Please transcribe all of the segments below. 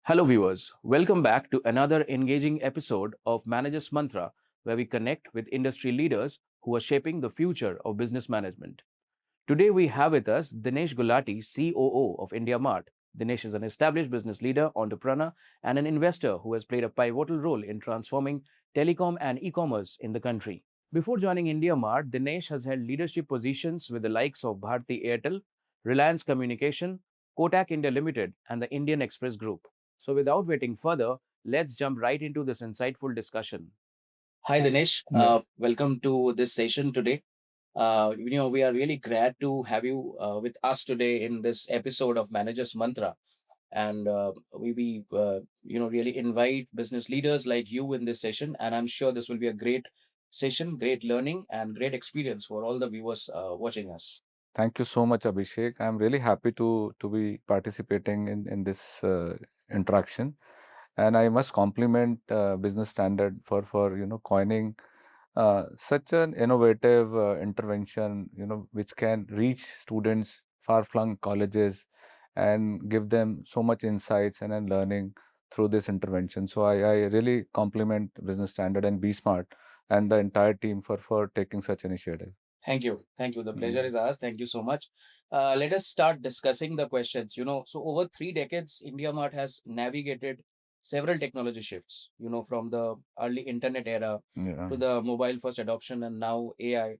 Hello, viewers. Welcome back to another engaging episode of Manager's Mantra, where we connect with industry leaders who are shaping the future of business management. Today, we have with us Dinesh Gulati, COO of IndiaMART. Dinesh is an established business leader, entrepreneur, and an investor who has played a pivotal role in transforming telecom and e commerce in the country. Before joining IndiaMART, Dinesh has held leadership positions with the likes of Bharti Airtel, Reliance Communication, Kotak India Limited, and the Indian Express Group. So, without waiting further, let's jump right into this insightful discussion. Hi, Dinesh. Welcome to this session today. We are really glad to have you with us today in this episode of Managers Mantra, and we really invite business leaders like you in this session. And I'm sure this will be a great session, great learning, and great experience for all the viewers watching us. Thank you so much, Abhishek. I'm really happy to be participating in this interaction, and I must compliment Business Standard for coining such an innovative intervention, which can reach students far-flung colleges and give them so much insights and then learning through this intervention. So I really compliment Business Standard and BSmart and the entire team for taking such initiative. Thank you. Thank you. The pleasure Mm. is ours. Thank you so much. Let us start discussing the questions. So over 3 decades, IndiaMart has navigated several technology shifts, from the early internet era Yeah. to the mobile first adoption and now AI.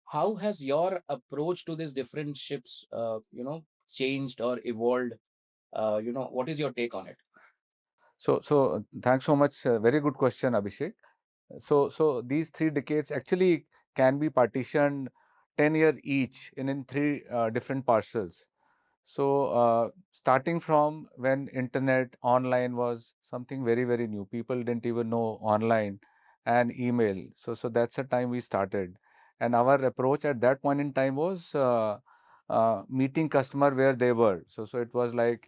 How has your approach to these different shifts, changed or evolved? What is your take on it? So thanks so much. Very good question, Abhishek. So these 3 decades actually can be partitioned 10 years each in three different parcels. So starting from when internet online was something very new, people didn't even know online and email. So that's the time we started, and our approach at that point in time was meeting customer where they were. So it was like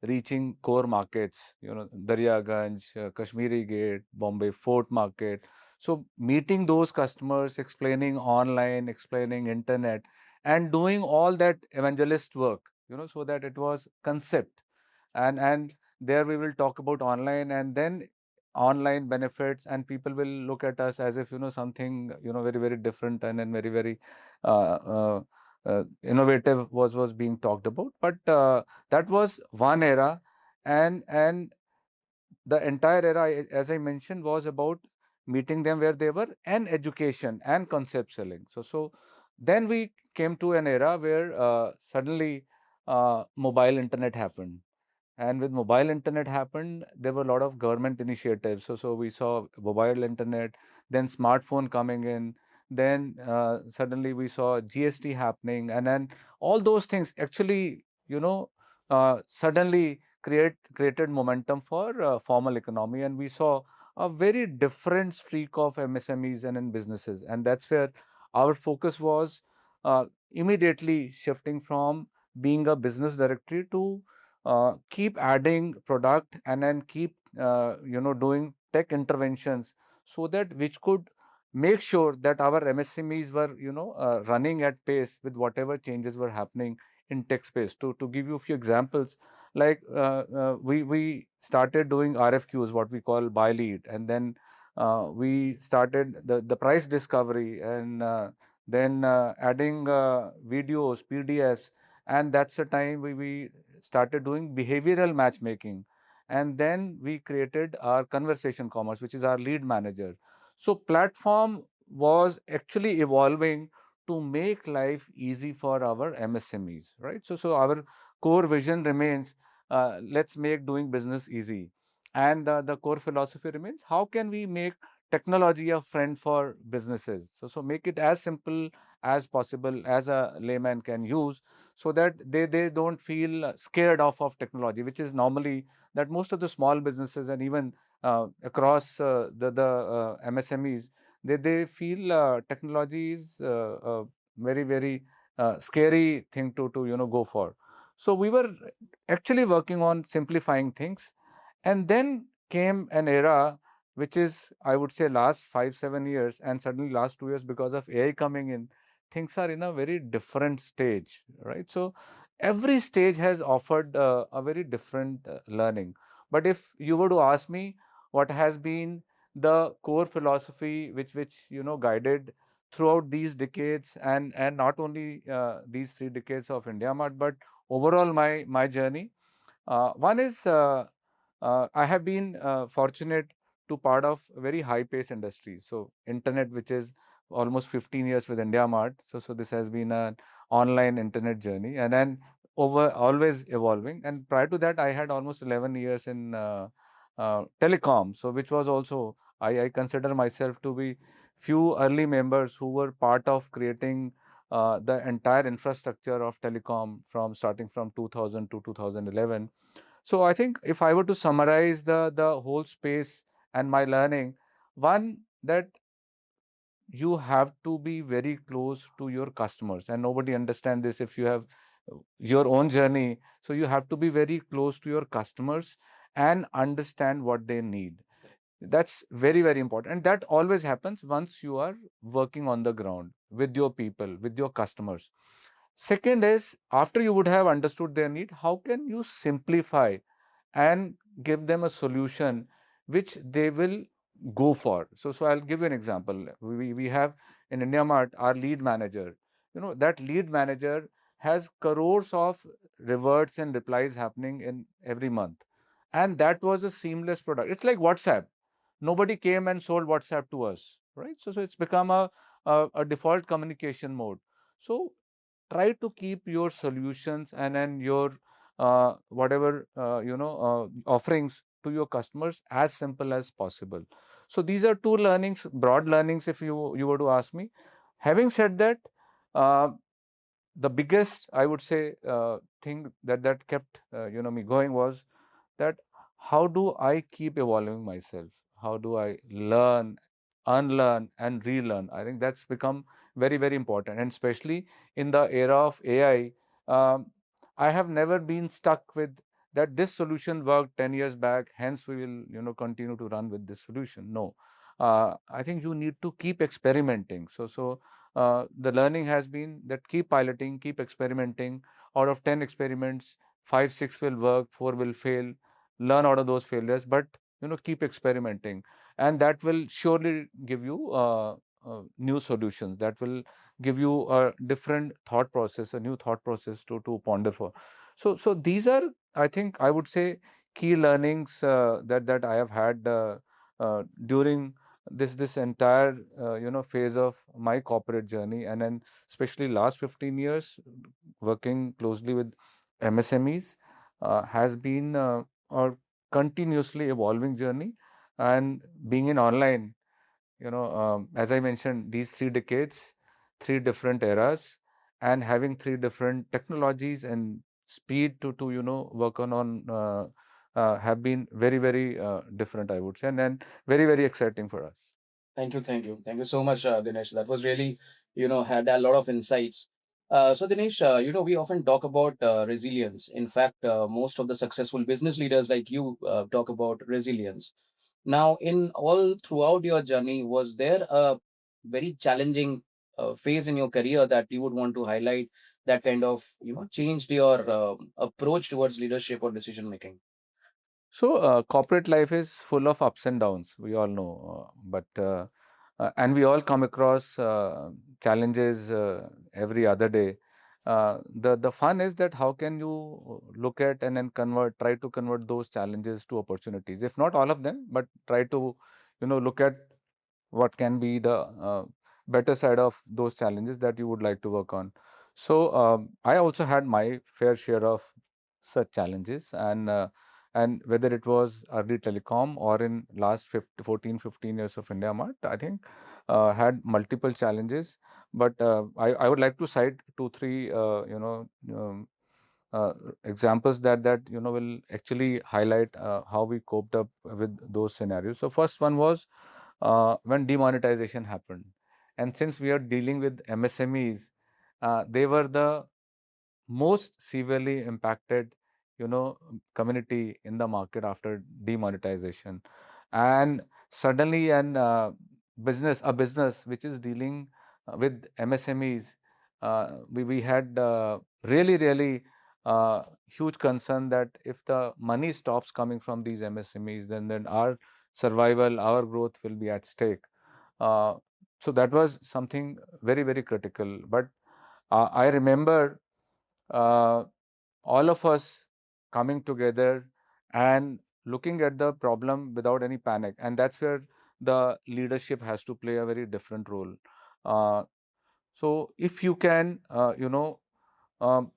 reaching core markets, Daryaganj, Kashmiri Gate, Bombay Fort Market. So meeting those customers, explaining online, explaining internet, and doing all that evangelist work, so that it was concept. And there we will talk about online, and then online benefits, and people will look at us as if something very different and then very uh, uh, innovative was being talked about. But that was one era, and the entire era, as I mentioned, was about meeting them where they were, and education and concept selling. So then we came to an era where suddenly mobile internet happened, and with mobile internet happened, there were a lot of government initiatives. So we saw mobile internet, then smartphone coming in, then suddenly we saw GST happening, and then all those things actually, suddenly created momentum for formal economy, and we saw a very different streak of MSMEs and in businesses, and that's where our focus was immediately shifting from being a business directory to keep adding product and then keep doing tech interventions, so that which could make sure that our MSMEs were running at pace with whatever changes were happening in tech space. To give you a few examples, like we started doing RFQs, what we call buy lead, and then we started the price discovery, and then adding videos, PDFs, and that's the time we started doing behavioral matchmaking, and then we created our conversation commerce, which is our lead manager. So platform was actually evolving to make life easy for our MSMEs, right? So our core vision remains, let's make doing business easy, and the core philosophy remains, how can we make technology a friend for businesses? So make it as simple as possible as a layman can use, so that they don't feel scared of technology, which is normally that most of the small businesses, and even across the MSMEs, they feel technology is a very scary thing to go for. So we were actually working on simplifying things, and then came an era which is, I would say, last 5 7 years, and suddenly last 2 years, because of AI coming in, things are in a very different stage, right? So every stage has offered a very different learning. But if you were to ask me what has been the core philosophy which guided throughout these decades, and not only these 3 decades of IndiaMART, but overall my journey. One is I have been fortunate to part of very high pace industries. So internet, which is almost 15 years with IndiaMART. So this has been an online internet journey, and then over always evolving. And prior to that, I had almost 11 years in telecom. So which was also, I consider myself to be few early members who were part of creating the entire infrastructure of telecom from starting from 2000 to 2011. So I think if I were to summarize the whole space and my learning, one, that you have to be very close to your customers, and nobody understand this if you have your own journey. So you have to be very close to your customers and understand what they need. That's very, very important. And that always happens once you are working on the ground with your people, with your customers. Second is, after you would have understood their need, how can you simplify and give them a solution which they will go for? So I'll give you an example. We have in IndiaMart our lead manager. That lead manager has crores of reverts and replies happening in every month. And that was a seamless product. It's like WhatsApp. Nobody came and sold WhatsApp to us, right? So it's become a default communication mode. So try to keep your solutions and then your whatever offerings to your customers as simple as possible. So these are two learnings, broad learnings, if you were to ask me. Having said that, uh, the biggest, I would say, thing that kept me going was that how do I keep evolving myself? How do I learn, unlearn, and relearn? I think that's become very, very important, and especially in the era of AI. I have never been stuck with that this solution worked 10 years back, hence we will continue to run with this solution. No, I think you need to keep experimenting. The learning has been that keep piloting, keep experimenting. Out of 10 experiments, 5, 6 will work, 4 will fail. Learn out of those failures, but keep experimenting, and that will surely give you new solutions. That will give you a different thought process, a new thought process to ponder for. So these are, I think, I would say, key learnings that I have had during this entire phase of my corporate journey, and then especially last 15 years working closely with MSMEs has been a continuously evolving journey. And being in online, as I mentioned, these 3 decades, 3 different eras, and having 3 different technologies and speed to work on have been very, very different, I would say, and then very, very exciting for us. Thank you, thank you. Thank you so much, Dinesh. That was really, had a lot of insights. So, Dinesh, we often talk about resilience. In fact, most of the successful business leaders like you talk about resilience. Now, in all throughout your journey, was there a very challenging phase in your career that you would want to highlight that kind of, changed your approach towards leadership or decision making? So, corporate life is full of ups and downs, we all know, and we all come across challenges every other day. The fun is that how can you look at and then try to convert those challenges to opportunities, if not all of them, but try to look at what can be the better side of those challenges that you would like to work on. So I also had my fair share of such challenges, and whether it was early telecom or in last 15 years of IndiaMart, I think had multiple challenges. But I would like to cite two, three, uh, examples that will actually highlight how we coped up with those scenarios. So first one was when demonetization happened, and since we are dealing with MSMEs, they were the most severely impacted community in the market after demonetization. And suddenly an a business which is dealing with MSMEs, we had really, really huge concern that if the money stops coming from these MSMEs, then our survival, our growth will be at stake. Uh, so that was something very, very critical. But I remember uh, all of us coming together and looking at the problem without any panic. And that's where the leadership has to play a very different role. Uh, so if you can, um,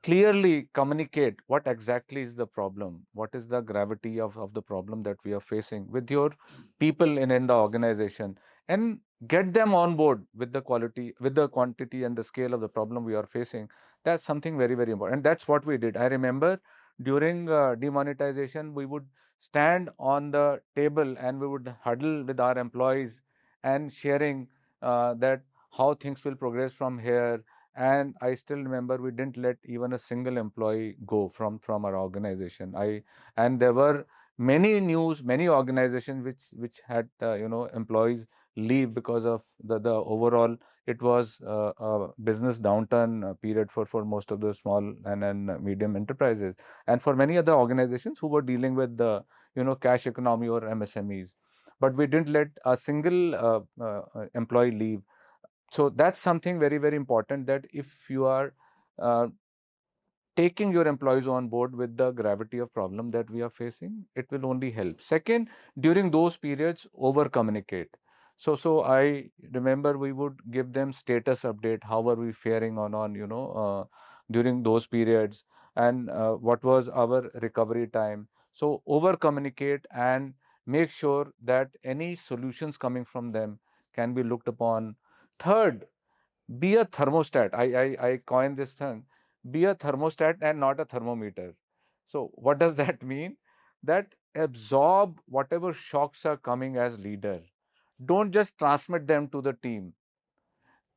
clearly communicate what exactly is the problem, what is the gravity of the problem that we are facing with your people in the organization, and get them on board with the quality, with the quantity and the scale of the problem we are facing. That's something very, very important. And that's what we did. I remember during demonetization, we would stand on the table and we would huddle with our employees and sharing that how things will progress from here. And I still remember we didn't let even a single employee go from our organization. And there were many organizations which had employees leave because of the overall, it was a business downturn period for most of the small and medium enterprises, and for many other organizations who were dealing with the cash economy or MSMEs. But we didn't let a single employee leave. So that's something very, very important, that if you are uh, taking your employees on board with the gravity of problem that we are facing, it will only help. Second, during those periods, over communicate. So I remember we would give them status update. How are we faring on during those periods, and what was our recovery time. So over communicate and make sure that any solutions coming from them can be looked upon. Third, be a thermostat. I coined this term. Be a thermostat and not a thermometer. So what does that mean? That absorb whatever shocks are coming as leader. Don't just transmit them to the team.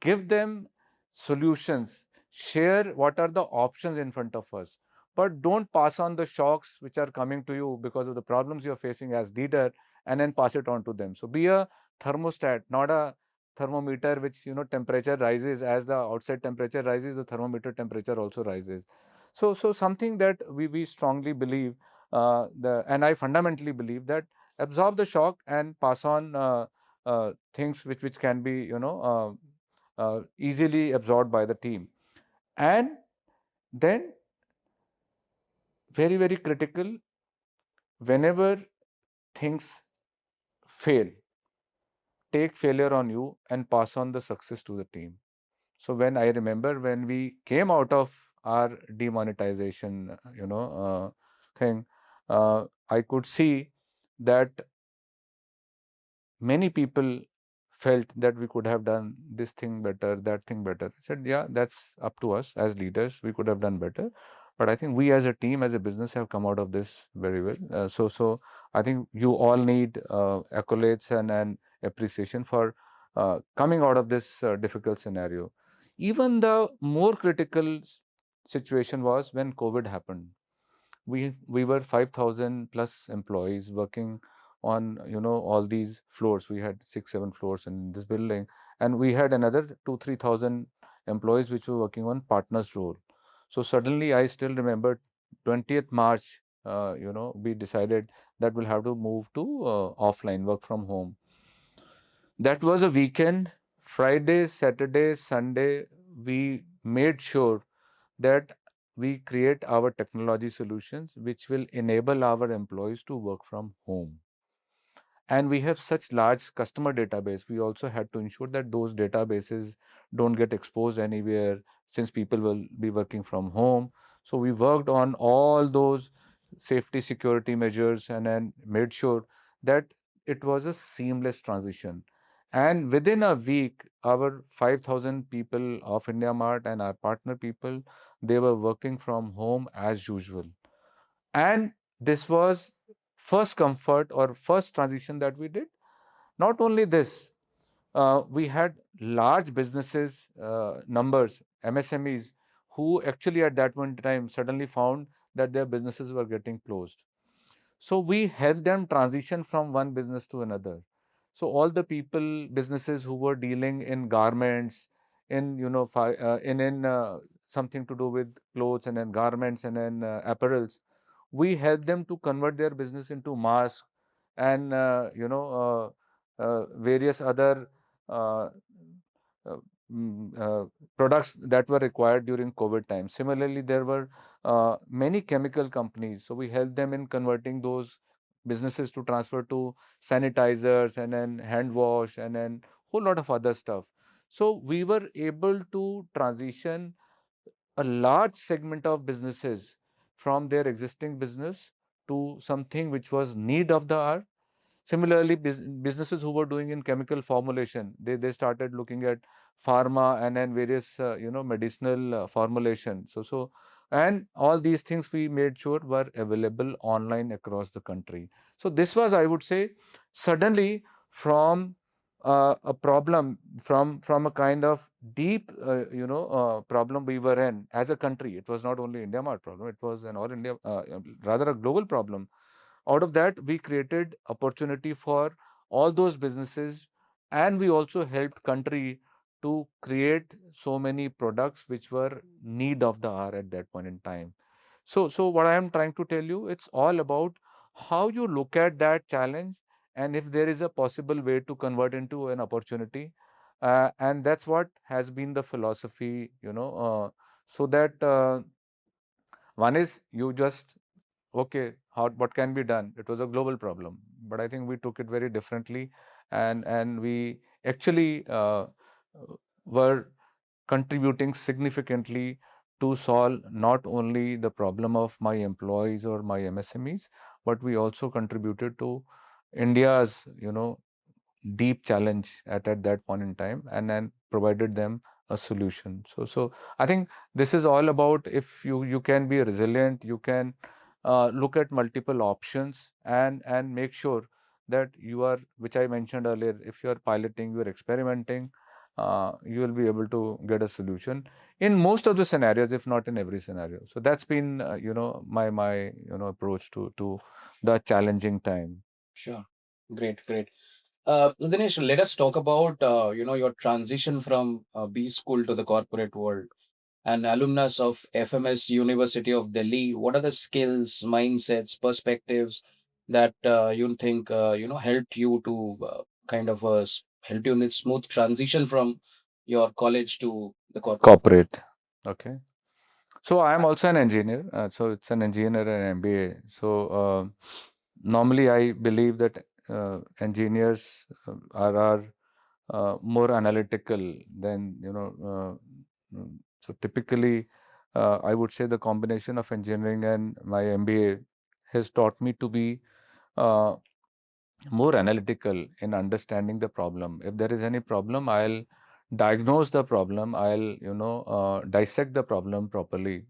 Give them solutions, share what are the options in front of us, but don't pass on the shocks which are coming to you because of the problems you're facing as leader, and then pass it on to them. So be a thermostat, not a thermometer which temperature rises. As the outside temperature rises, the thermometer temperature also rises. So something that we strongly believe, and I fundamentally believe, that absorb the shock and pass on things which can be easily absorbed by the team. And then, very, very critical, whenever things fail, take failure on you and pass on the success to the team. So when I remember when we came out of our demonetization, thing, I could see that many people felt that we could have done this thing better, that thing better. I said, yeah, that's up to us as leaders. We could have done better. But I think we as a team, as a business, have come out of this very well. So I think you all need accolades and appreciation for coming out of this difficult scenario. Even the more critical situation was when COVID happened. We were 5,000 plus employees working on all these floors. We had 6 7 floors in this building, and we had another 2 3,000 employees which were working on partners role. So suddenly I still remember 20th March, we decided that we'll have to move to offline work from home. That was a weekend. Friday, Saturday, Sunday, we made sure that we create our technology solutions which will enable our employees to work from home. And we have such large customer database, we also had to ensure that those databases don't get exposed anywhere, since people will be working from home. So we worked on all those safety security measures and then made sure that it was a seamless transition. And within a week, our 5,000 people of IndiaMART and our partner people, they were working from home as usual. And this was first comfort or first transition that we did. Not only this, we had large businesses, numbers, MSMEs, who actually at that point in time suddenly found that their businesses were getting closed. So we helped them transition from one business to another. So all the people, businesses who were dealing in garments, in something to do with clothes and then garments and then apparels. We help them to convert their business into masks and various other uh, uh, mm, uh, products that were required during COVID time. Similarly, there were many chemical companies, so we helped them in converting those businesses to transfer to sanitizers and then hand wash and then whole lot of other stuff. So we were able to transition a large segment of businesses from their existing business to something which was need of the hour. Similarly, businesses who were doing in chemical formulation, they started looking at pharma and then various medicinal formulation. And all these things we made sure were available online across the country. So this was, I would say, suddenly from a problem, from a kind of deep problem we were in as a country. It was not only India Mart problem; it was an all India, rather a global problem. Out of that, we created opportunity for all those businesses, and we also helped country to create so many products which were need of the hour at that point in time. So what I am trying to tell you, it's all about how you look at that challenge and if there is a possible way to convert into an opportunity. And that's what has been the philosophy, so that one is you just okay, how what can be done? It was a global problem, but I think we took it very differently, and we actually were contributing significantly to solve not only the problem of my employees or my MSMEs, but we also contributed to India's, deep challenge at that point in time and then provided them a solution. So I think this is all about if you can be resilient, you can look at multiple options and make sure that you are, which I mentioned earlier, if you are piloting, you are experimenting, you will be able to get a solution in most of the scenarios, if not in every scenario. So that's been my approach to the challenging time. Sure. Great, great. Dinesh, let us talk about your transition from B school to the corporate world. An alumnus of FMS University of Delhi, what are the skills, mindsets, perspectives that you think helped you to helped you in this smooth transition from your college to the corporate world? Corporate. Okay. So I am also an engineer. So it's an engineer and MBA. So normally I believe that engineers are more analytical than So typically, I would say the combination of engineering and my MBA has taught me to be uh, more analytical in understanding the problem. If there is any problem, I'll diagnose the problem. I'll dissect the problem properly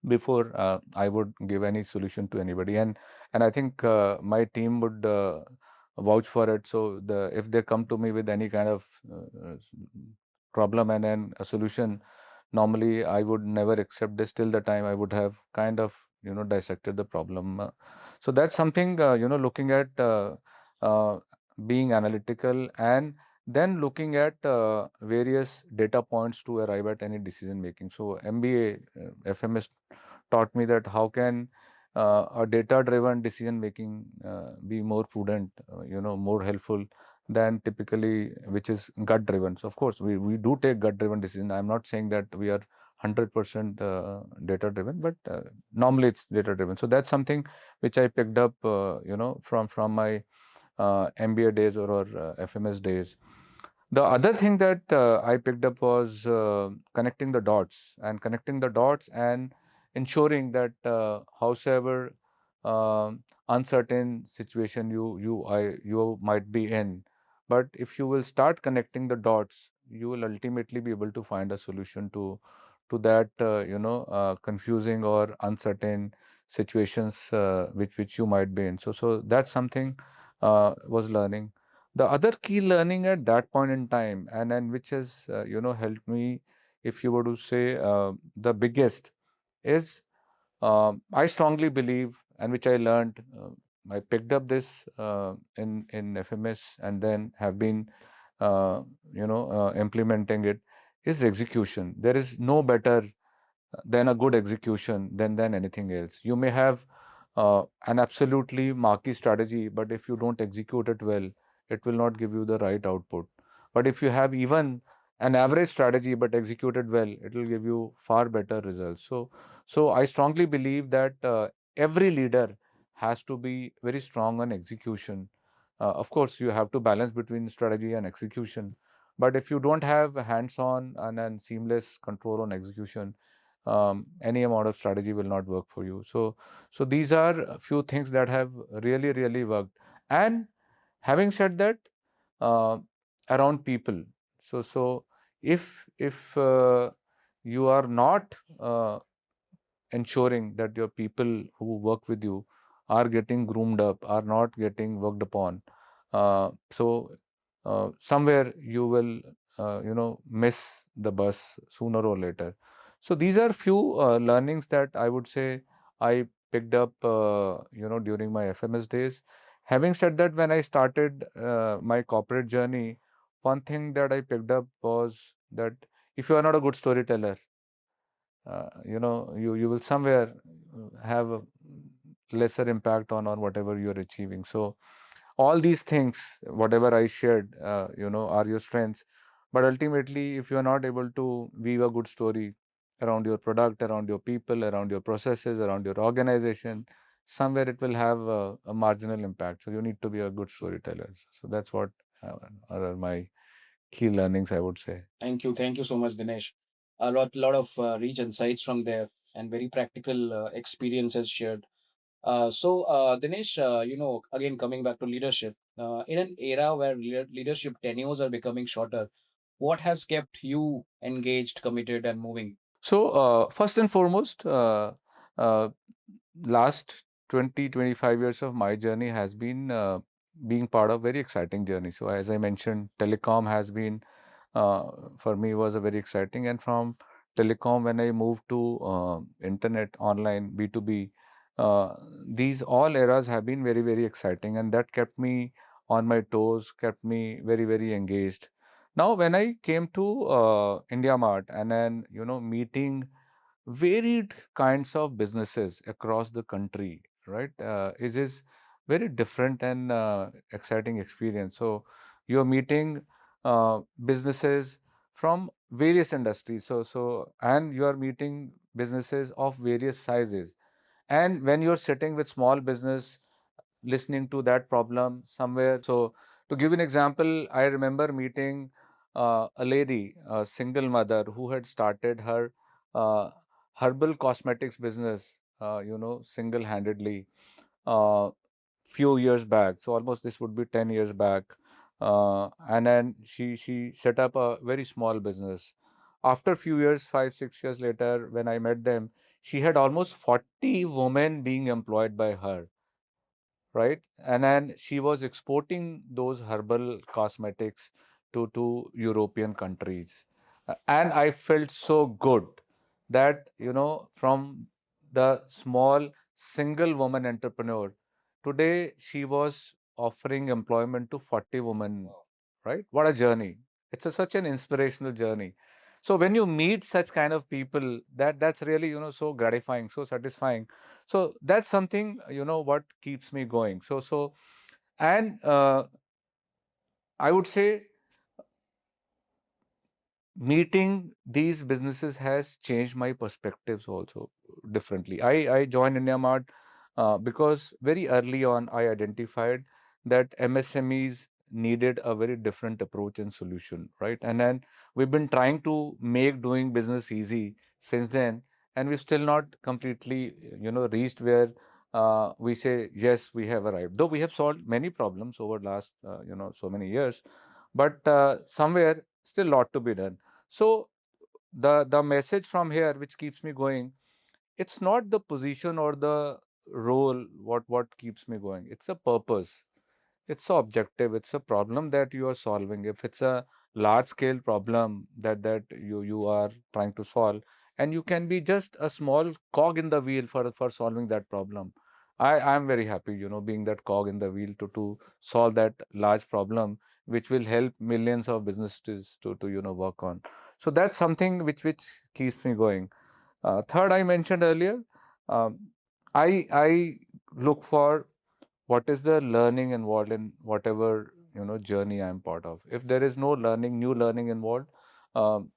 before I would give any solution to anybody. And I think my team would vouch for it. So if they come to me with any kind of problem and then a solution, normally I would never accept this till the time I would have kind of dissected the problem. So that's something looking at uh, being analytical and then looking at various data points to arrive at any decision making. So MBA, FMS taught me that how can a data driven decision making be more prudent, more helpful than typically which is gut driven. So of course we do take gut driven decision. I'm not saying that we are 100% data driven, but normally it's data driven. So that's something which I picked up from my MBA days or FMS days. The other thing that I picked up was connecting the dots and ensuring that howsoever uncertain situation you might be in, but if you will start connecting the dots, you will ultimately be able to find a solution to that confusing or uncertain situations which you might be in. So that's something was learning. The other key learning at that point in time, and which has helped me, if you were to say the biggest, is I strongly believe, and which I learned. I picked up this in FMS and then have been implementing it, is execution. There is no better than a good execution than anything else. You may have an absolutely marquee strategy, but if you don't execute it well, it will not give you the right output. But if you have even an average strategy but executed well, it will give you far better results. So I strongly believe that every leader has to be very strong on execution. Of course, you have to balance between strategy and execution. But if you don't have hands-on and seamless control on execution, any amount of strategy will not work for you. So these are a few things that have really worked. And having said that, uh, around people. So if you are not ensuring that your people who work with you are getting groomed up, are not getting worked upon. Somewhere you will, miss the bus sooner or later. So these are few learnings that I would say I picked up, during my FMS days. Having said that, when I started my corporate journey, one thing that I picked up was that if you are not a good storyteller, you will somewhere have a lesser impact on whatever you are achieving. So all these things, whatever I shared, are your strengths. But ultimately, if you are not able to weave a good story around your product, around your people, around your processes, around your organization, somewhere it will have a marginal impact. So you need to be a good storyteller. So that's what are my key learnings, I would say. Thank you. Thank you so much, Dinesh. A lot of rich insights from there and very practical experiences shared. Dinesh, again, coming back to leadership, in an era where leadership tenures are becoming shorter, what has kept you engaged, committed, and moving? So, first and foremost, uh, last 25 years of my journey has been being part of very exciting journey. So, as I mentioned, telecom has been for me was a very exciting. And from telecom, when I moved to internet, online, B2B, uh, these all eras have been very exciting, and that kept me on my toes, kept me very engaged. Now, when I came to IndiaMART and then meeting varied kinds of businesses across the country, right? It is very different and exciting experience. So you're meeting businesses from various industries. And you are meeting businesses of various sizes. And when you're sitting with small business, listening to that problem somewhere. So, to give you an example, I remember meeting a lady, a single mother, who had started her uh, herbal cosmetics business, single handedly, few years back. So, almost this would be 10 years back. And then she set up a very small business. After a few years, 5, 6 years later, when I met them, she had almost 40 women being employed by her, right? And then she was exporting those herbal cosmetics to European countries. And I felt so good that, from the small single woman entrepreneur, today she was offering employment to 40 women, right? What a journey. It's such an inspirational journey. So when you meet such kind of people, that's really, so gratifying, so satisfying. So that's something, what keeps me going. And I would say meeting these businesses has changed my perspectives also differently. I joined IndiaMart because very early on I identified that MSMEs needed a very different approach and solution, right? And then we've been trying to make doing business easy since then, and we've still not completely, reached where we say yes, we have arrived. Though we have solved many problems over last, so many years, but somewhere still lot to be done. So the message from here which keeps me going, it's not the position or the role what keeps me going. It's a purpose. It's a objective. It's a problem that you are solving. If it's a large scale problem that you are trying to solve, and you can be just a small cog in the wheel for solving that problem. I'm very happy, being that cog in the wheel to solve that large problem, which will help millions of businesses to work on. So that's something which keeps me going. Third, I mentioned earlier, um, I look for what is the learning involved in whatever journey I'm part of. If there is no new learning involved,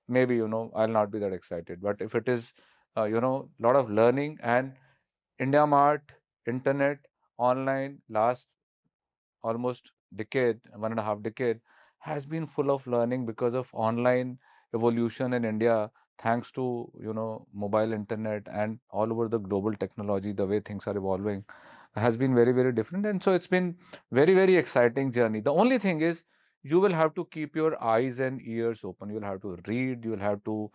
maybe I'll not be that excited. But if it is lot of learning, and India Mart, internet, online, last almost decade, 1.5 decade, has been full of learning because of online evolution in India, thanks to mobile internet and all over the global technology, the way things are evolving has been very, very different. And so it's been very, very exciting journey. The only thing is you will have to keep your eyes and ears open. You'll have to read, you'll have to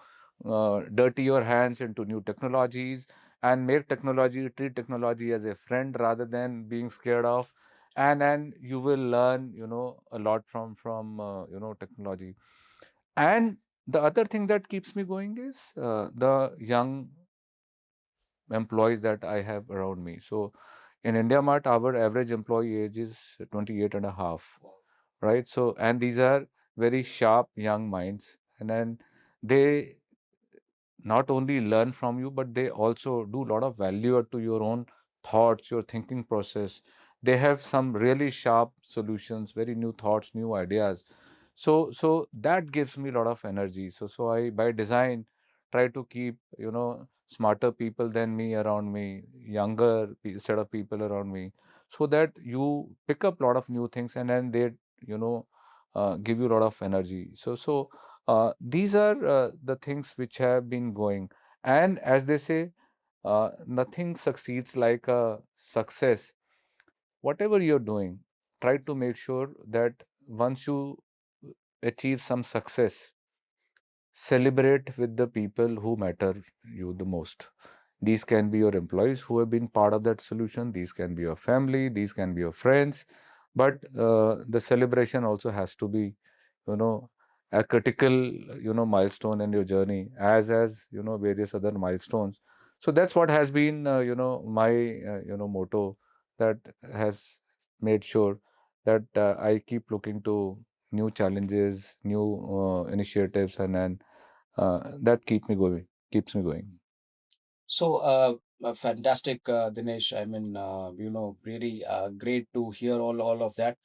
dirty your hands into new technologies, and treat technology as a friend rather than being scared of. And you will learn a lot from technology. And the other thing that keeps me going is the young employees that I have around me. So in India Mart, our average employee age is 28 and a half, right? So, and these are very sharp young minds, and then they not only learn from you, but they also do a lot of value add to your own thoughts, your thinking process. They have some really sharp solutions, very new thoughts, new ideas. So that gives me a lot of energy. So I, by design, try to keep smarter people than me around me, younger set of people around me, so that you pick up a lot of new things, and then they you know give you a lot of energy. These are the things which have been going. And as they say, nothing succeeds like a success. Whatever you're doing, try to make sure that once you achieve some success, celebrate with the people who matter you the most. These can be your employees who have been part of that solution. These can be your family. These can be your friends. But the celebration also has to be, you know, a critical, milestone in your journey, as various other milestones. So that's what has been, my, motto, that has made sure that I keep looking to new challenges, new initiatives, and that keeps me going. So, fantastic, Dinesh. I mean, really great to hear all of that.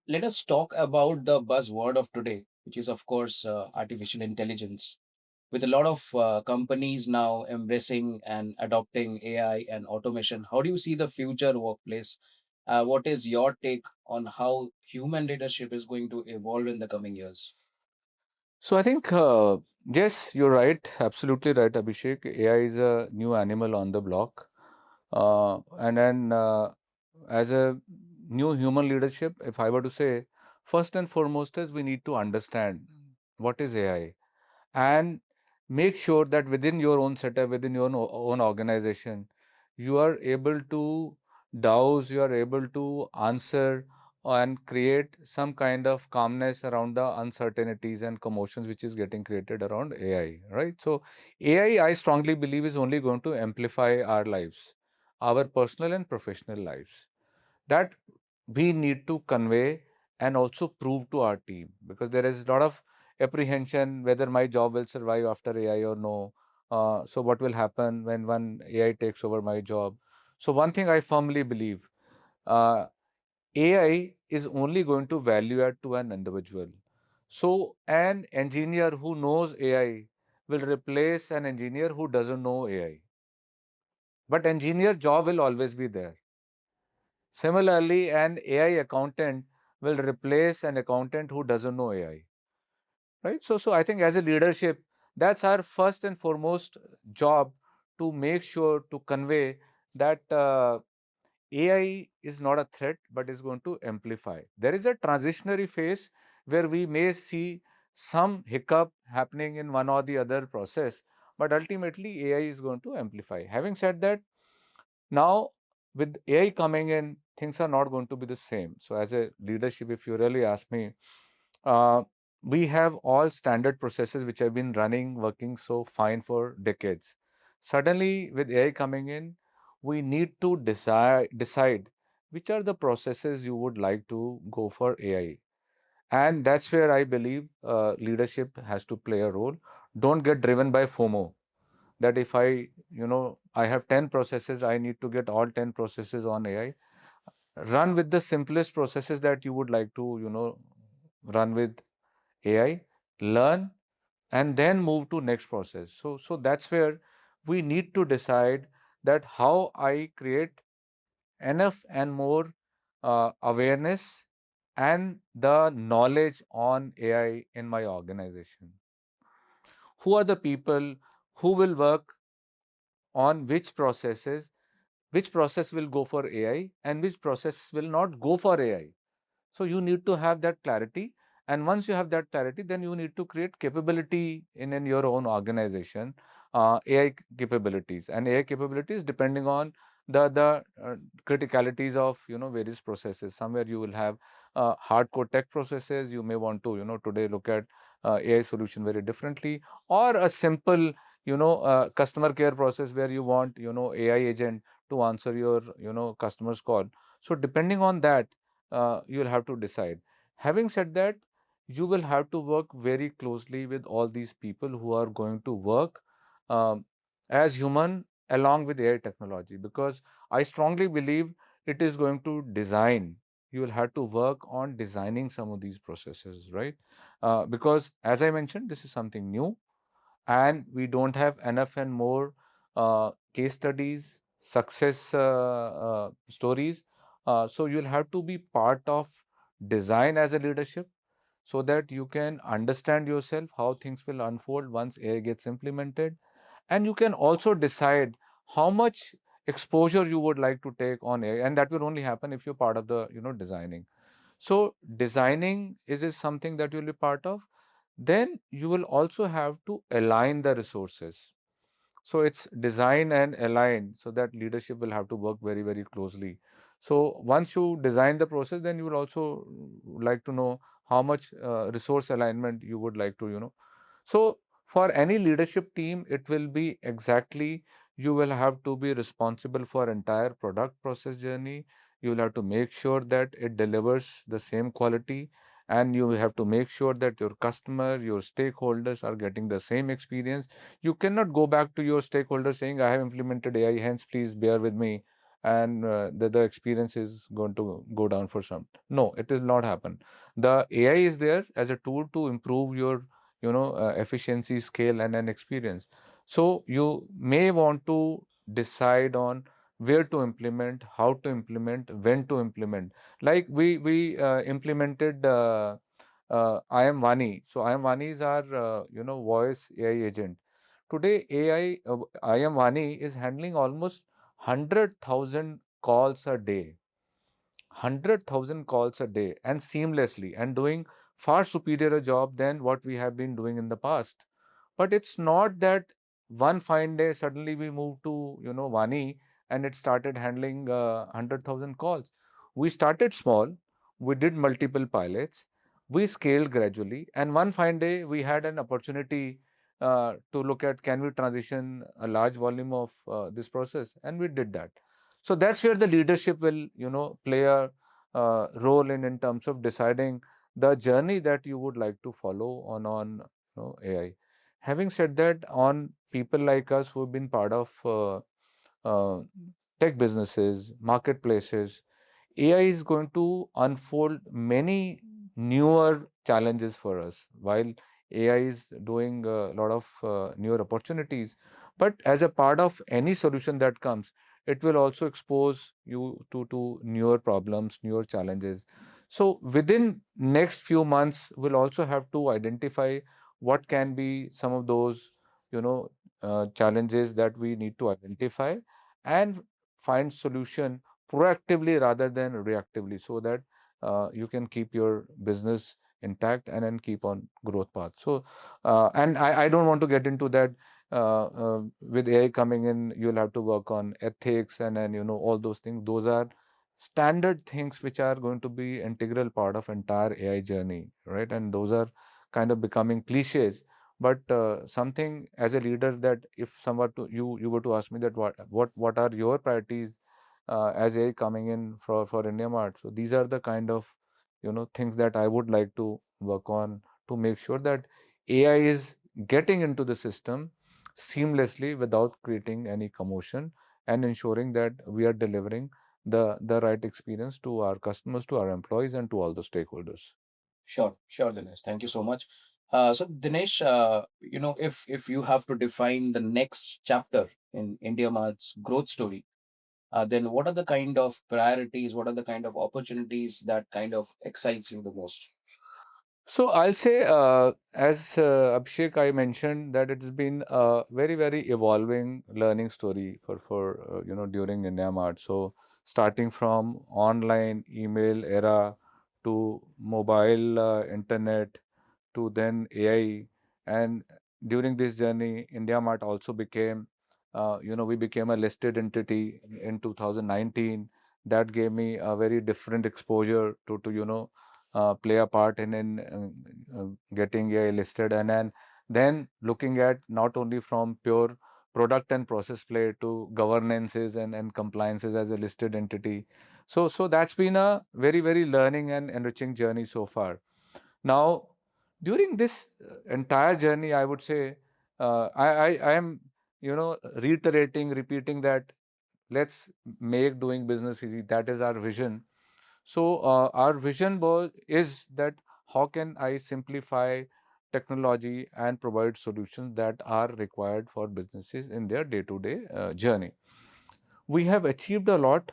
Let us talk about the buzzword of today, which is, of course, artificial intelligence. With a lot of companies now embracing and adopting AI and automation, how do you see the future workplace? What is your take on how human leadership is going to evolve in the coming years? So I think, yes, you're right, absolutely right, Abhishek. AI is a new animal on the block. And then, as a new human leadership, if I were to say, first and foremost is we need to understand what is AI, and make sure that within your own setup, within your own organization, you are able to douse, you are able to answer and create some kind of calmness around the uncertainties and commotions which is getting created around AI, right? So AI, I strongly believe, is only going to amplify our lives, our personal and professional lives. That we need to convey and also prove to our team, because there is a lot of apprehension whether my job will survive after AI or no. So what will happen when one AI takes over my job? So one thing I firmly believe, uh, AI is only going to value add to an individual. So an engineer who knows AI will replace an engineer who doesn't know AI. But engineer job will always be there. Similarly, an AI accountant will replace an accountant who doesn't know AI, right? So I think as a leadership, that's our first and foremost job, to make sure to convey that AI is not a threat, but is going to amplify. There is a transitionary phase where we may see some hiccup happening in one or the other process, but ultimately AI is going to amplify. Having said that, now, with AI coming in, things are not going to be the same. So, as a leadership, if you really ask me, uh, we have all standard processes which have been running, working so fine for decades. Suddenly, with AI coming in, we need to decide which are the processes you would like to go for AI. And that's where I believe leadership has to play a role. Don't get driven by FOMO. that if I have 10 processes, I need to get all 10 processes on AI. Run with the simplest processes that you would like to, run with AI, learn, and then move to next process. So that's where we need to decide that how I create enough and more awareness and the knowledge on AI in my organization. Who are the people who will work on which process will go for AI and which process will not go for AI. So you need to have that clarity. And once you have that clarity, then you need to create capability in your own organization, AI capabilities. And AI capabilities depending on the criticalities of various processes. Somewhere you will have hardcore tech processes. You may want to today look at AI solution very differently, or a simple customer care process where you want AI agent to answer your customer's call. So depending on that, you will have to decide. Having said that, you will have to work very closely with all these people who are going to work um, as human along with AI technology, because I strongly believe it is going to design. You will have to work on designing some of these processes, right? Because as I mentioned, this is something new and we don't have enough and more case studies, success stories. So you'll have to be part of design as a leadership so that you can understand yourself how things will unfold once AI gets implemented. And you can also decide how much exposure you would like to take on AI, and that will only happen if you're part of the designing. So designing is something that you'll be part of. Then you will also have to align the resources. So it's design and align, so that leadership will have to work very, very closely. So once you design the process, then you will also like to know how much resource alignment you would like to, So for any leadership team, it will be exactly, you will have to be responsible for entire product process journey. You will have to make sure that it delivers the same quality, and you have to make sure that your customer, your stakeholders are getting the same experience. You cannot go back to your stakeholders saying, I have implemented AI, hence please bear with me, and the experience is going to go down for some. No, it will not happen. The AI is there as a tool to improve your efficiency, scale, and an experience. So you may want to decide on where to implement, how to implement, when to implement. Like we implemented I am Vani. So I am Vani is our voice AI agent. Today I am Vani is handling almost 100,000 calls a day. 100,000 calls a day and seamlessly, and doing far superior a job than what we have been doing in the past. But it's not that one fine day suddenly we moved to Vani and it started handling 100,000 calls. We started small, we did multiple pilots, we scaled gradually, and one fine day we had an opportunity to look at, can we transition a large volume of this process, and we did that. So that's where the leadership will play a role in terms of deciding the journey that you would like to follow on AI. Having said that, on people like us who have been part of uh, tech businesses, marketplaces, AI is going to unfold many newer challenges for us. While AI is doing a lot of newer opportunities, but as a part of any solution that comes, it will also expose you to newer problems, newer challenges. So within next few months, we'll also have to identify what can be some of those, challenges that we need to identify and find solution proactively rather than reactively, so that you can keep your business intact and then keep on growth path. So and I don't want to get into that. With AI coming in, you'll have to work on ethics and then all those things. Those are standard things which are going to be integral part of entire AI journey, right? And those are kind of becoming cliches. But something as a leader, that if someone to you were to ask me that what are your priorities as AI coming in for IndiaMART. So these are the kind of things that I would like to work on to make sure that AI is getting into the system seamlessly without creating any commotion, and ensuring that we are delivering the right experience to our customers, to our employees, and to all the stakeholders. Sure, Dinesh. Thank you so much. So, Dinesh, if you have to define the next chapter in IndiaMart's growth story, then what are the kind of priorities? What are the kind of opportunities that kind of excites you the most? So I'll say, as Abhishek, I mentioned that it's been a very, very evolving learning story for during IndiaMart. So starting from online email era to mobile internet to then AI. And during this journey, IndiaMart also became, we became a listed entity in 2019. That gave me a very different exposure to play a part in getting AI listed. And then looking at not only from pure product and process play to governances and compliances as a listed entity. So that's been a very, very learning and enriching journey so far. Now, during this entire journey, I would say, I am, reiterating, repeating that let's make doing business easy. That is our vision. So, our vision is that how can I simplify technology and provide solutions that are required for businesses in their day-to-day journey. We have achieved a lot.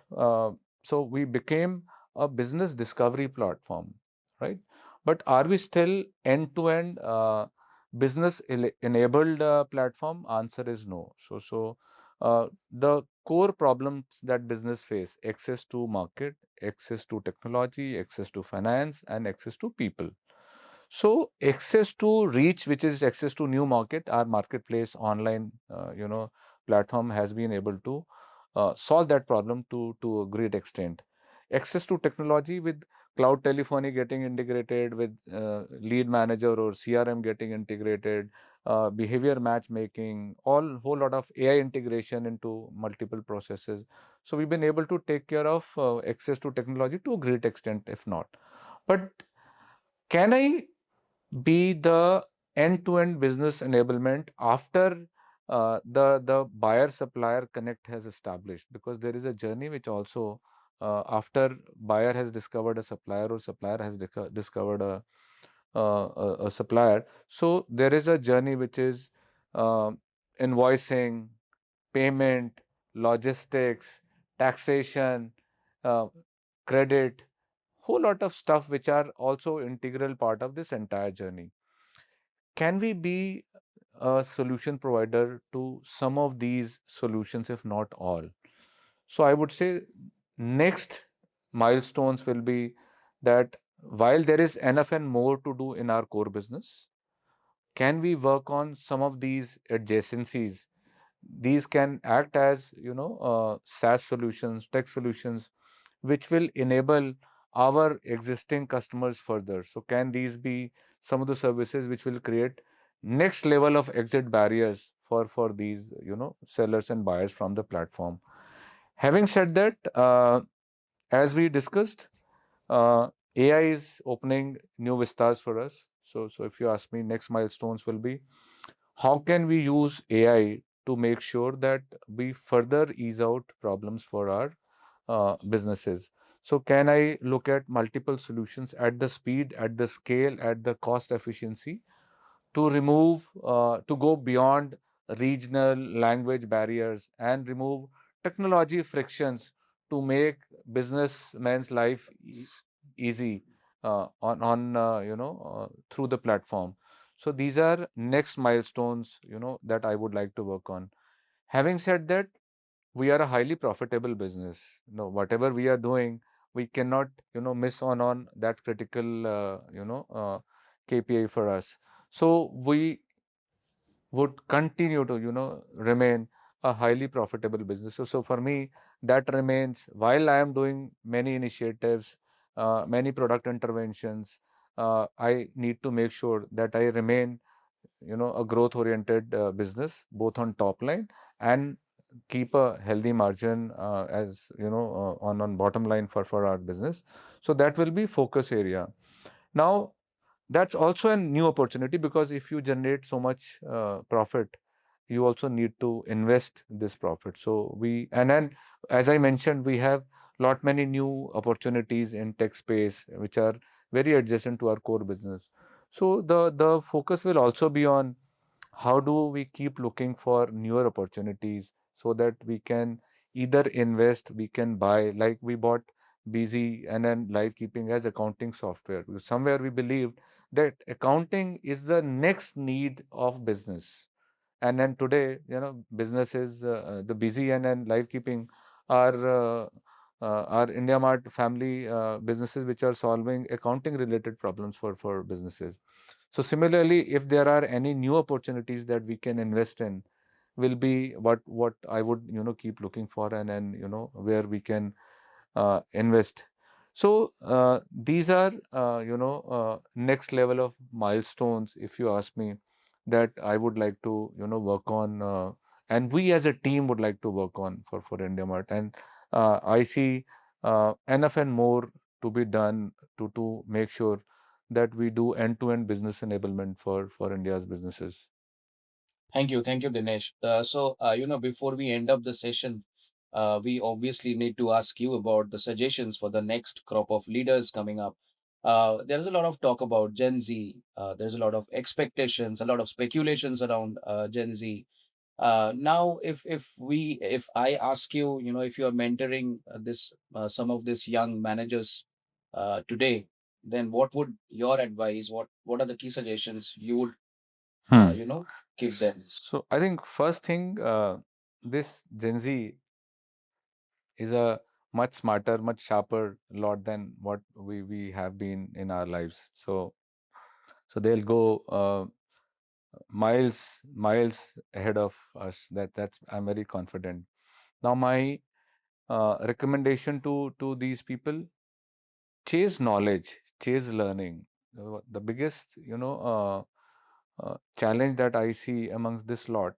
So we became a business discovery platform, right? But are we still end-to-end business enabled platform? Answer is no. The core problems that business face: access to market, access to technology, access to finance, and access to people. So access to reach, which is access to new market, our marketplace online, platform has been able to solve that problem to a great extent. Access to technology with cloud telephony getting integrated with lead manager or CRM getting integrated, behavior matchmaking, all whole lot of AI integration into multiple processes. So we've been able to take care of access to technology to a great extent, if not. But can I be the end-to-end business enablement after the buyer supplier connect has established? Because there is a journey which also, after buyer has discovered a supplier or supplier has discovered a supplier, so there is a journey which is uh, invoicing, payment, logistics, taxation, uh, credit, whole lot of stuff which are also integral part of this entire journey. Can we be a solution provider to some of these solutions, if not all? So I would say next milestones will be that while there is enough and more to do in our core business, can we work on some of these adjacencies? These can act as, SaaS solutions, tech solutions, which will enable our existing customers further. So can these be some of the services which will create next level of exit barriers for these, sellers and buyers from the platform? Having said that, as we discussed, AI is opening new vistas for us. So if you ask me, next milestones will be how can we use AI to make sure that we further ease out problems for our businesses. So can I look at multiple solutions at the speed, at the scale, at the cost efficiency to remove, to go beyond regional language barriers and remove technology frictions to make businessmen's life easy through the platform. So these are next milestones, that I would like to work on. Having said that, we are a highly profitable business. Whatever we are doing, we cannot, miss on that critical, KPI for us. So we would continue to, remain a highly profitable business. So for me, that remains while I am doing many initiatives, many product interventions. I need to make sure that I remain, a growth oriented business, both on top line and keep a healthy margin, as on bottom line for our business. So that will be focus area. Now that's also a new opportunity, because if you generate so much profit, you also need to invest this profit. So and then, as I mentioned, we have lot many new opportunities in tech space which are very adjacent to our core business. So the focus will also be on how do we keep looking for newer opportunities so that we can either invest, we can buy, like we bought Busy and then Live Keeping as accounting software. Because somewhere we believed that accounting is the next need of business. And then today, businesses, the Busy and then Live Keeping are are IndiaMART family businesses which are solving accounting related problems for businesses. So similarly, if there are any new opportunities that we can invest in, will be what I would keep looking for, and then where we can invest. So these are next level of milestones, if you ask me, that I would like to work on, and we as a team would like to work on for IndiaMart. And I see enough and more to be done to make sure that we do end-to-end business enablement for India's businesses. Thank you, Dinesh. Before we end up the session, we obviously need to ask you about the suggestions for the next crop of leaders coming up. There's a lot of talk about Gen Z. There's a lot of expectations, a lot of speculations around Gen Z. Now, if I ask you, if you are mentoring this some of these young managers today, then what would your advice? What are the key suggestions you would Hmm. give them? So I think first thing, this Gen Z is a much smarter, much sharper lot than what we have been in our lives. So they'll go miles ahead of us. That's I'm very confident. Now my recommendation to these people: chase knowledge, chase learning. The biggest challenge that I see amongst this lot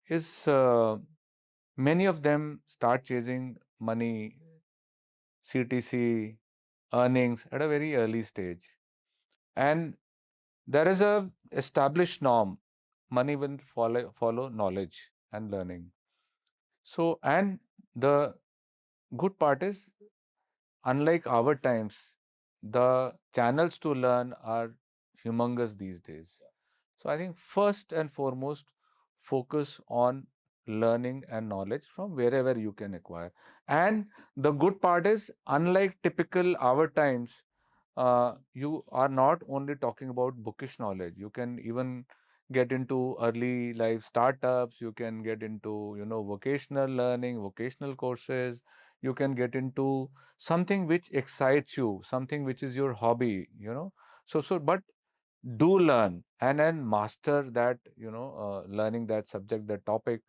is many of them start chasing money, CTC, earnings at a very early stage. And there is a established norm. Money will follow knowledge and learning. So, and the good part is, unlike our times, the channels to learn are humongous these days. So I think first and foremost, focus on learning and knowledge from wherever you can acquire. And the good part is, unlike typical our times, you are not only talking about bookish knowledge. You can even get into early life startups. You can get into vocational learning, vocational courses. You can get into something which excites you, something which is your hobby. But do learn and then master that, learning that subject, that topic,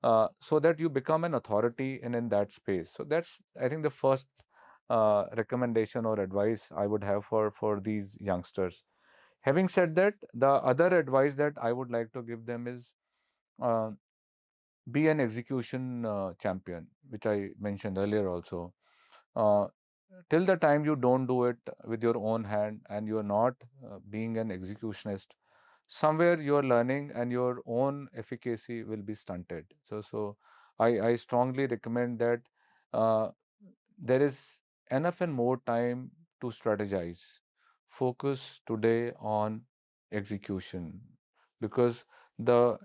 so that you become an authority in that space. So that's, I think, the first recommendation or advice I would have for these youngsters. Having said that, the other advice that I would like to give them is, uh, be an execution champion, which I mentioned earlier also. uh, till the time you don't do it with your own hand and you're not being an executionist, somewhere your learning and your own efficacy will be stunted. So I strongly recommend that uh, there is enough and more time to strategize. Focus today on execution, because the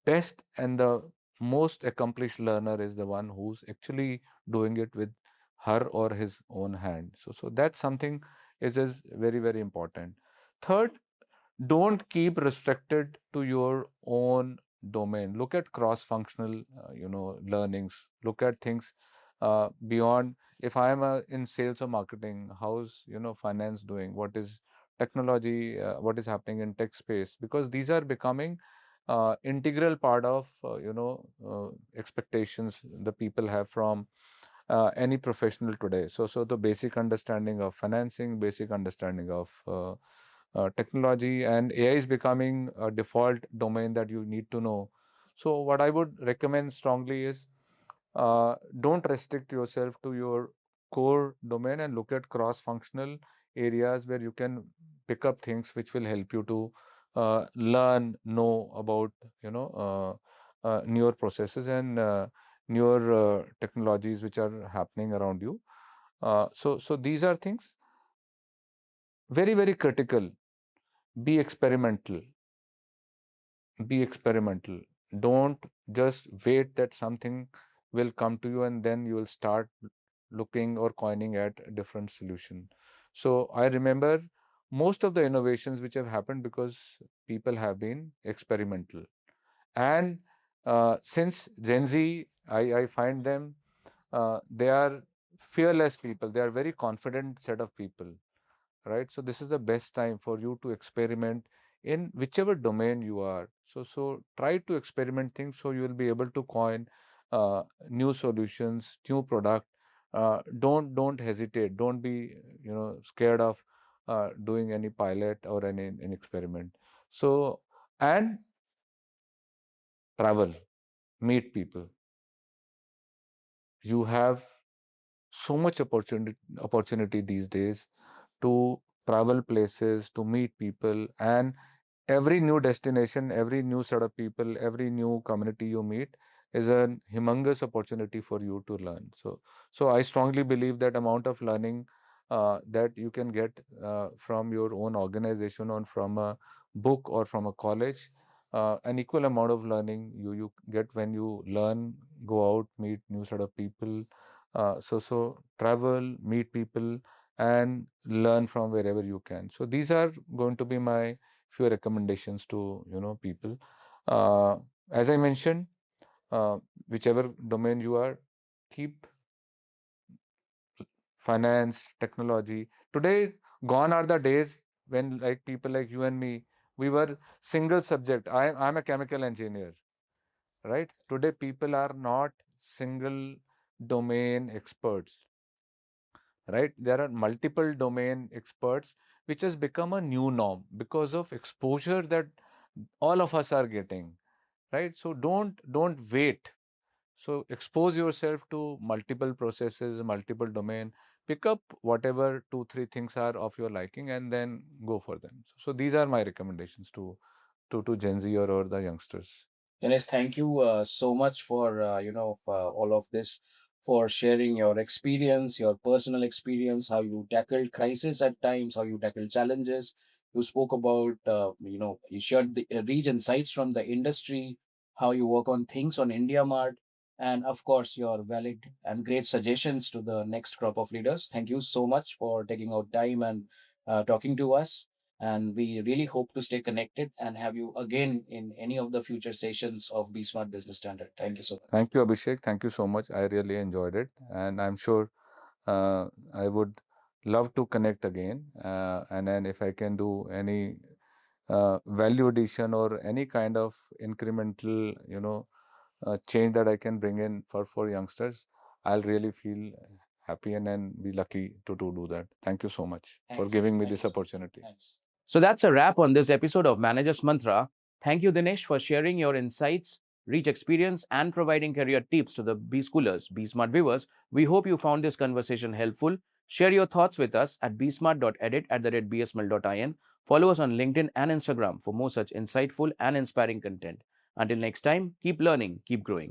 best and the most accomplished learner is the one who's actually doing it with her or his own hand. So that's something is very, very important. Third, don't keep restricted to your own domain. Look at cross functional learnings. Look at things beyond. If I am in sales or marketing, how's finance doing, what is technology, what is happening in tech space, because these are becoming integral part of expectations the people have from any professional today. So the basic understanding of financing, basic understanding of technology, and AI is becoming a default domain that you need to know. So what I would recommend strongly is, don't restrict yourself to your core domain and look at cross-functional areas where you can pick up things which will help you to learn, know about, you know, newer processes and newer technologies which are happening around you. So these are things very, very critical. Be experimental. Be experimental. Don't just wait that something will come to you and then you will start looking or coining at a different solution. So I remember most of the innovations which have happened because people have been experimental. And since Gen Z, I find them, they are fearless people. They are very confident set of people, right? So this is the best time for you to experiment in whichever domain you are. So try to experiment things so you will be able to coin new solutions, new product. Don't hesitate. Don't be scared of doing any pilot or any experiment. So and travel, meet people. You have so much opportunity these days to travel places, to meet people, and every new destination, every new set of people, every new community you meet is a humongous opportunity for you to learn. So I strongly believe that amount of learning that you can get from your own organization or from a book or from a college, an equal amount of learning you get when you learn, go out, meet new set of people. So travel, meet people, and learn from wherever you can. So these are going to be my few recommendations to people. Uh, as I mentioned, uh, whichever domain you are, keep finance, technology. Today, gone are the days when like people like you and me, we were single subject. I'm a chemical engineer, right? Today, people are not single domain experts, right? There are multiple domain experts, which has become a new norm because of exposure that all of us are getting, right? So don't wait. So expose yourself to multiple processes, multiple domain, pick up whatever two three things are of your liking and then go for them. So these are my recommendations to Gen Z or the youngsters. Dinesh, thank you so much for all of this, for sharing your experience, your personal experience, how you tackled crisis at times, how you tackled challenges. You spoke about you shared the rich insights from the industry, how you work on things on IndiaMART, and of course your valid and great suggestions to the next crop of leaders. Thank you so much for taking out time and talking to us. And we really hope to stay connected and have you again in any of the future sessions of Be Smart Business Standard. Thank you so much. Thank you, Abhishek. Thank you so much. I really enjoyed it, and I'm sure I would love to connect again. And then if I can do any value addition or any kind of incremental, change that I can bring in for youngsters, I'll really feel happy and then be lucky to do that. Thank you so much for Thanks. giving me Thank this you so much. opportunity. Thanks. So that's a wrap on this episode of Manager's Mantra. Thank you, Dinesh, for sharing your insights, rich experience, and providing career tips to the B Schoolers, B Smart viewers. We hope you found this conversation helpful. Share your thoughts with us at bsmart.edit@bsml.in. Follow us on LinkedIn and Instagram for more such insightful and inspiring content. Until next time, keep learning, keep growing.